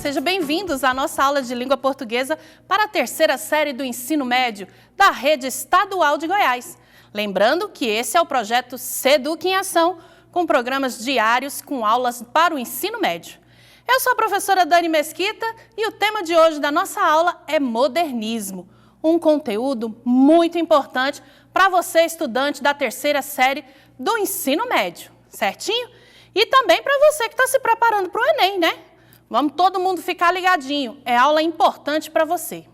sejam bem-vindos à nossa aula de língua portuguesa para a terceira série do ensino médio da Rede Estadual de Goiás. Lembrando que esse é o projeto Seduc em Ação, com programas diários com aulas para o ensino médio. Eu sou a professora Dani Mesquita e o tema de hoje da nossa aula é modernismo, um conteúdo muito importante para você, estudante da terceira série do ensino médio, certinho? E também para você que está se preparando para o Enem, né? Vamos todo mundo ficar ligadinho, é aula importante para você.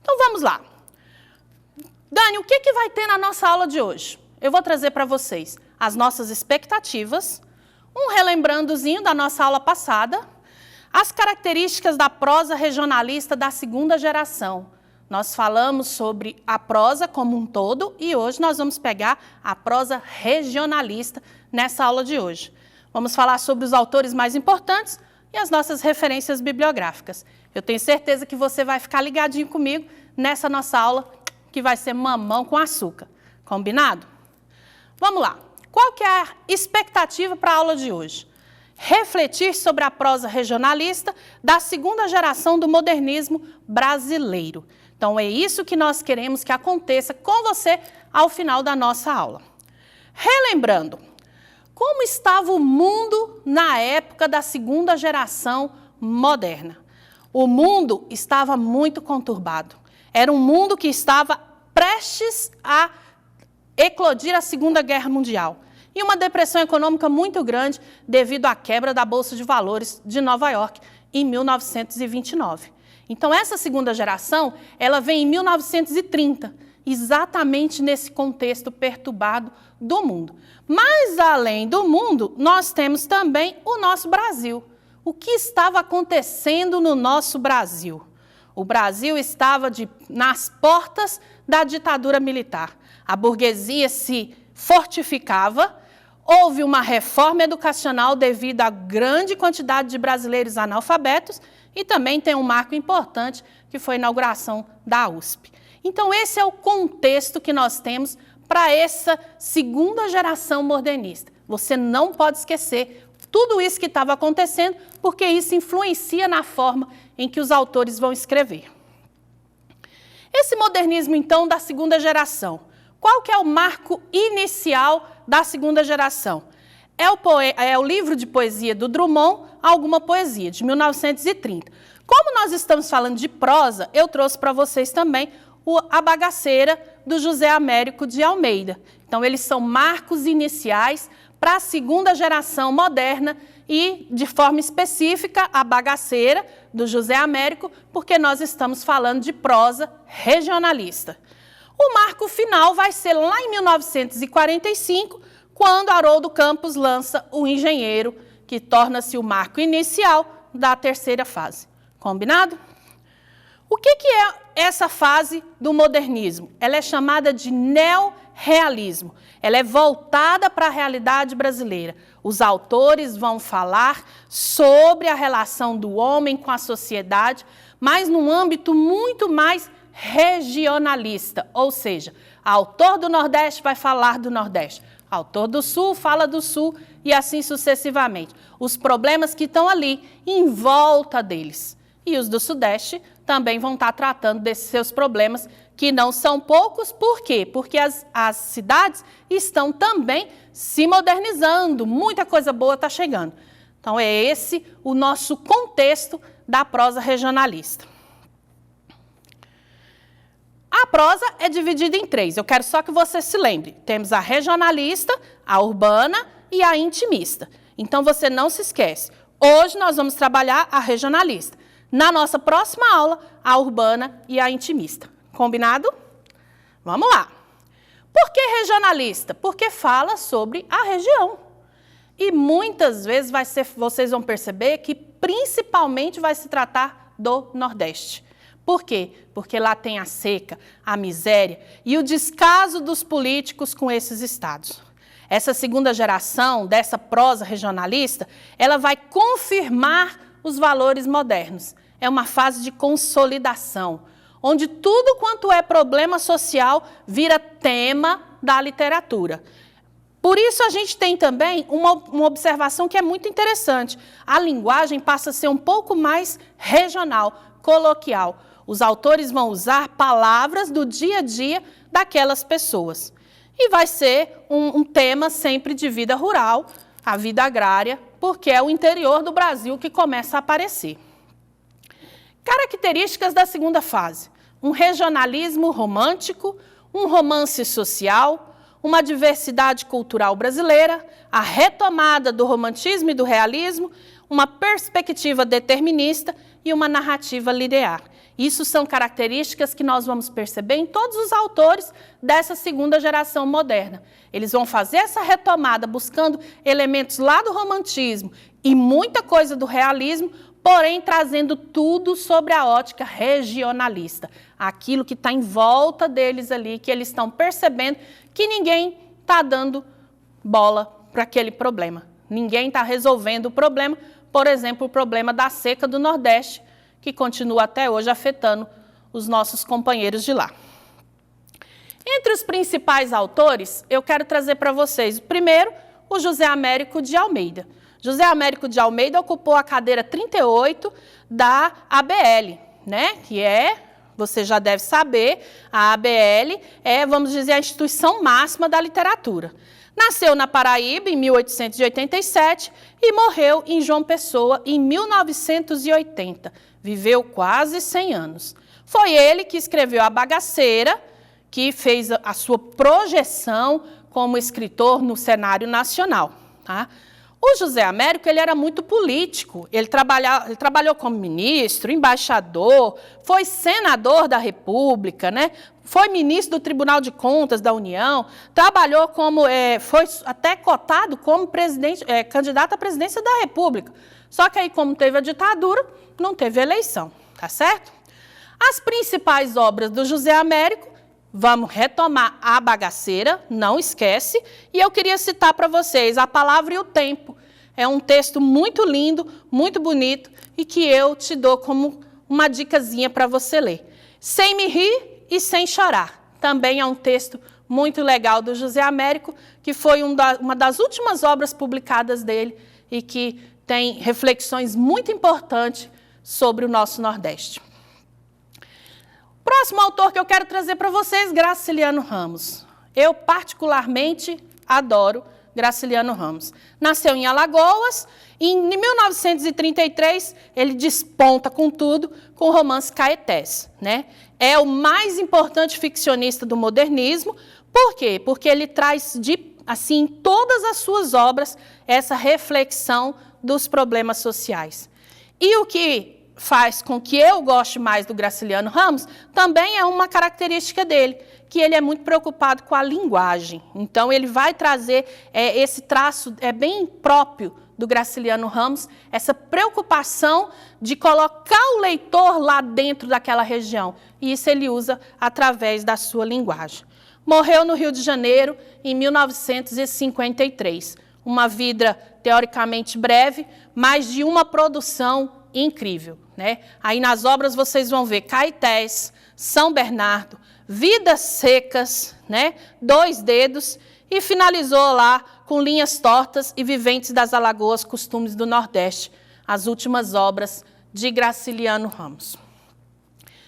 Então vamos lá. Dani, o que vai ter na nossa aula de hoje? Eu vou trazer para vocês as nossas expectativas, um relembrandozinho da nossa aula passada, as características da prosa regionalista da segunda geração. Nós falamos sobre a prosa como um todo e hoje nós vamos pegar a prosa regionalista nessa aula de hoje. Vamos falar sobre os autores mais importantes e as nossas referências bibliográficas. Eu tenho certeza que você vai ficar ligadinho comigo nessa nossa aula, que vai ser mamão com açúcar. Combinado? Vamos lá. Qual que é a expectativa para a aula de hoje? Refletir sobre a prosa regionalista da segunda geração do modernismo brasileiro. Então, é isso que nós queremos que aconteça com você ao final da nossa aula. Relembrando, como estava o mundo na época da segunda geração moderna? O mundo estava muito conturbado. Era um mundo que estava prestes a eclodir a Segunda Guerra Mundial e uma depressão econômica muito grande devido à quebra da Bolsa de Valores de Nova York em 1929. Então, essa segunda geração, ela vem em 1930, exatamente nesse contexto perturbado do mundo. Mas, além do mundo, nós temos também o nosso Brasil. O que estava acontecendo no nosso Brasil? O Brasil estava nas portas da ditadura militar. A burguesia se fortificava, houve uma reforma educacional devido à grande quantidade de brasileiros analfabetos e também tem um marco importante que foi a inauguração da USP. Então, esse é o contexto que nós temos para essa segunda geração modernista. Você não pode esquecer tudo isso que estava acontecendo, porque isso influencia na forma em que os autores vão escrever. Esse modernismo, então, da segunda geração, qual que é o marco inicial da segunda geração? É o livro de poesia do Drummond, Alguma Poesia, de 1930. Como nós estamos falando de prosa, eu trouxe para vocês também A Bagaceira, do José Américo de Almeida. Então, eles são marcos iniciais para a segunda geração moderna e, de forma específica, A Bagaceira, do José Américo, porque nós estamos falando de prosa regionalista. O marco final vai ser lá em 1945, quando Haroldo Campos lança O Engenheiro, que torna-se o marco inicial da terceira fase. Combinado? O que é essa fase do modernismo? Ela é chamada de neorrealismo. Ela é voltada para a realidade brasileira. Os autores vão falar sobre a relação do homem com a sociedade, mas num âmbito muito mais regionalista, ou seja, autor do Nordeste vai falar do Nordeste, autor do Sul fala do Sul e assim sucessivamente. Os problemas que estão ali em volta deles. E os do Sudeste também vão estar tratando desses seus problemas, que não são poucos. Por quê? Porque as cidades estão também se modernizando, muita coisa boa está chegando. Então, é esse o nosso contexto da prosa regionalista. A prosa é dividida em três, eu quero só que você se lembre. Temos a regionalista, a urbana e a intimista. Então, você não se esquece. Hoje nós vamos trabalhar a regionalista. Na nossa próxima aula, a urbana e a intimista. Combinado? Vamos lá. Por que regionalista? Porque fala sobre a região. E muitas vezes vocês vão perceber que principalmente vai se tratar do Nordeste. Por quê? Porque lá tem a seca, a miséria e o descaso dos políticos com esses estados. Essa segunda geração dessa prosa regionalista, ela vai confirmar os valores modernos. É uma fase de consolidação, onde tudo quanto é problema social vira tema da literatura. Por isso, a gente tem também uma observação que é muito interessante. A linguagem passa a ser um pouco mais regional, coloquial. Os autores vão usar palavras do dia a dia daquelas pessoas. E vai ser um tema sempre de vida rural, a vida agrária, porque é o interior do Brasil que começa a aparecer. Características da segunda fase: um regionalismo romântico, um romance social, uma diversidade cultural brasileira, a retomada do romantismo e do realismo, uma perspectiva determinista e uma narrativa linear. Isso são características que nós vamos perceber em todos os autores dessa segunda geração moderna. Eles vão fazer essa retomada buscando elementos lá do romantismo e muita coisa do realismo, porém trazendo tudo sobre a ótica regionalista. Aquilo que está em volta deles ali, que eles estão percebendo que ninguém está dando bola para aquele problema. Ninguém está resolvendo o problema, por exemplo, o problema da seca do Nordeste, que continua até hoje afetando os nossos companheiros de lá. Entre os principais autores, eu quero trazer para vocês, primeiro, o José Américo de Almeida. José Américo de Almeida ocupou a cadeira 38 da ABL, né? Que é, você já deve saber, a ABL é, vamos dizer, a instituição máxima da literatura. Nasceu na Paraíba em 1887 e morreu em João Pessoa em 1980. Viveu quase 100 anos. Foi ele que escreveu A Bagaceira, que fez a sua projeção como escritor no cenário nacional. Tá? O José Américo ele era muito político. Ele trabalhou como ministro, embaixador, foi senador da República, né? Foi ministro do Tribunal de Contas da União, trabalhou como, foi até cotado como candidato à presidência da República. Só que aí, como teve a ditadura, não teve eleição, tá certo? As principais obras do José Américo, vamos retomar A Bagaceira, não esquece, e eu queria citar para vocês A Palavra e o Tempo. É um texto muito lindo, muito bonito, e que eu te dou como uma dicasinha para você ler. Sem me rir e sem chorar. Também é um texto muito legal do José Américo, que foi uma das últimas obras publicadas dele e que tem reflexões muito importantes sobre o nosso Nordeste. Próximo autor que eu quero trazer para vocês, Graciliano Ramos. Eu particularmente adoro Graciliano Ramos. Nasceu em Alagoas e em 1933 ele desponta com tudo com o romance Caetés, né? É o mais importante ficcionista do modernismo. Por quê? Porque ele traz, assim, em todas as suas obras, essa reflexão dos problemas sociais. E o que faz com que eu goste mais do Graciliano Ramos também é uma característica dele, que ele é muito preocupado com a linguagem. Então, ele vai trazer esse traço bem próprio do Graciliano Ramos, essa preocupação de colocar o leitor lá dentro daquela região. E isso ele usa através da sua linguagem. Morreu no Rio de Janeiro em 1953. Uma vida teoricamente breve, mas de uma produção incrível, né? Aí nas obras vocês vão ver Caetés, São Bernardo, Vidas Secas, né? Dois Dedos, e finalizou lá com Linhas Tortas e Viventes das Alagoas, Costumes do Nordeste, as últimas obras de Graciliano Ramos.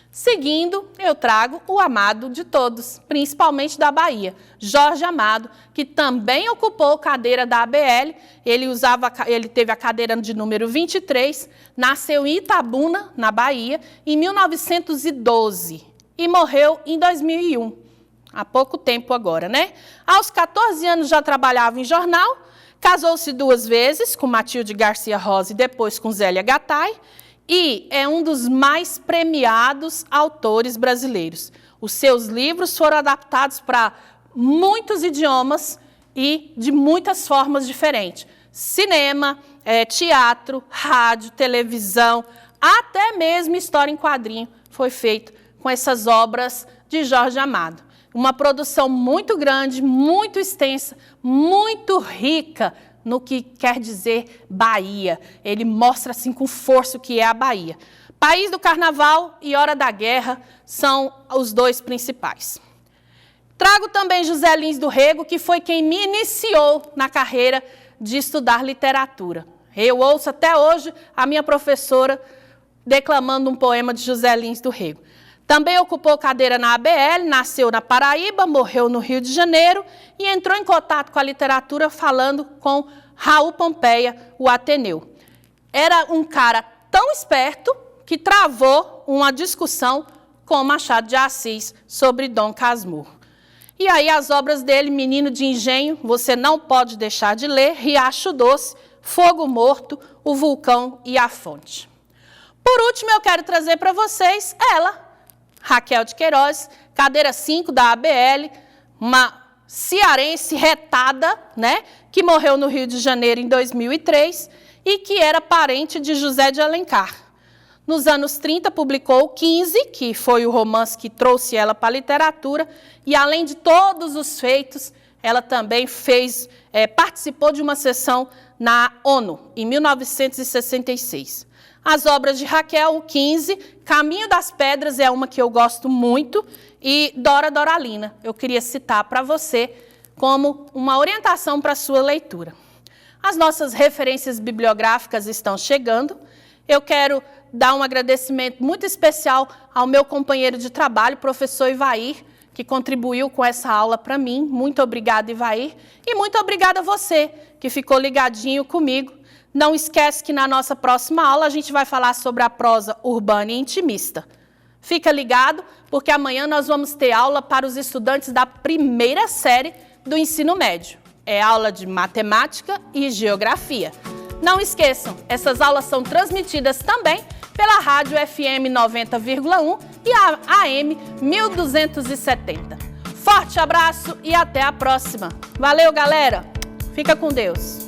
Seguindo, eu trago o amado de todos, principalmente da Bahia, Jorge Amado, que também ocupou cadeira da ABL, ele teve a cadeira de número 23, nasceu em Itabuna, na Bahia, em 1912 e morreu em 2001, há pouco tempo agora, né? Aos 14 anos já trabalhava em jornal, casou-se 2 vezes, com Matilde Garcia Rosa e depois com Zélia Gattai, e é um dos mais premiados autores brasileiros. Os seus livros foram adaptados para muitos idiomas e de muitas formas diferentes. Cinema, teatro, rádio, televisão, até mesmo história em quadrinho foi feito com essas obras de Jorge Amado. Uma produção muito grande, muito extensa, muito rica no que quer dizer Bahia. Ele mostra assim com força o que é a Bahia. País do Carnaval e Hora da Guerra são os 2 principais. Trago também José Lins do Rego, que foi quem me iniciou na carreira de estudar literatura. Eu ouço até hoje a minha professora declamando um poema de José Lins do Rego. Também ocupou cadeira na ABL, nasceu na Paraíba, morreu no Rio de Janeiro e entrou em contato com a literatura falando com Raul Pompeia, o Ateneu. Era um cara tão esperto que travou uma discussão com Machado de Assis sobre Dom Casmurro. E aí as obras dele, Menino de Engenho, Você Não Pode Deixar de Ler, Riacho Doce, Fogo Morto, O Vulcão e a Fonte. Por último, eu quero trazer para vocês ela, Raquel de Queiroz, cadeira 5 da ABL, uma cearense retada, né, que morreu no Rio de Janeiro em 2003 e que era parente de José de Alencar. Nos anos 30, publicou 15, que foi o romance que trouxe ela para a literatura, e além de todos os feitos, ela também participou de uma sessão na ONU, em 1966. As obras de Raquel, o 15, Caminho das Pedras é uma que eu gosto muito, e Dora Doralina, eu queria citar para você como uma orientação para a sua leitura. As nossas referências bibliográficas estão chegando. Eu quero dar um agradecimento muito especial ao meu companheiro de trabalho, professor Ivair, que contribuiu com essa aula para mim. Muito obrigada, Ivair. E muito obrigada a você, que ficou ligadinho comigo. Não esquece que na nossa próxima aula a gente vai falar sobre a prosa urbana e intimista. Fica ligado, porque amanhã nós vamos ter aula para os estudantes da primeira série do ensino médio. É aula de matemática e geografia. Não esqueçam, essas aulas são transmitidas também pela Rádio FM 90,1 e a AM 1270. Forte abraço e até a próxima. Valeu, galera! Fica com Deus!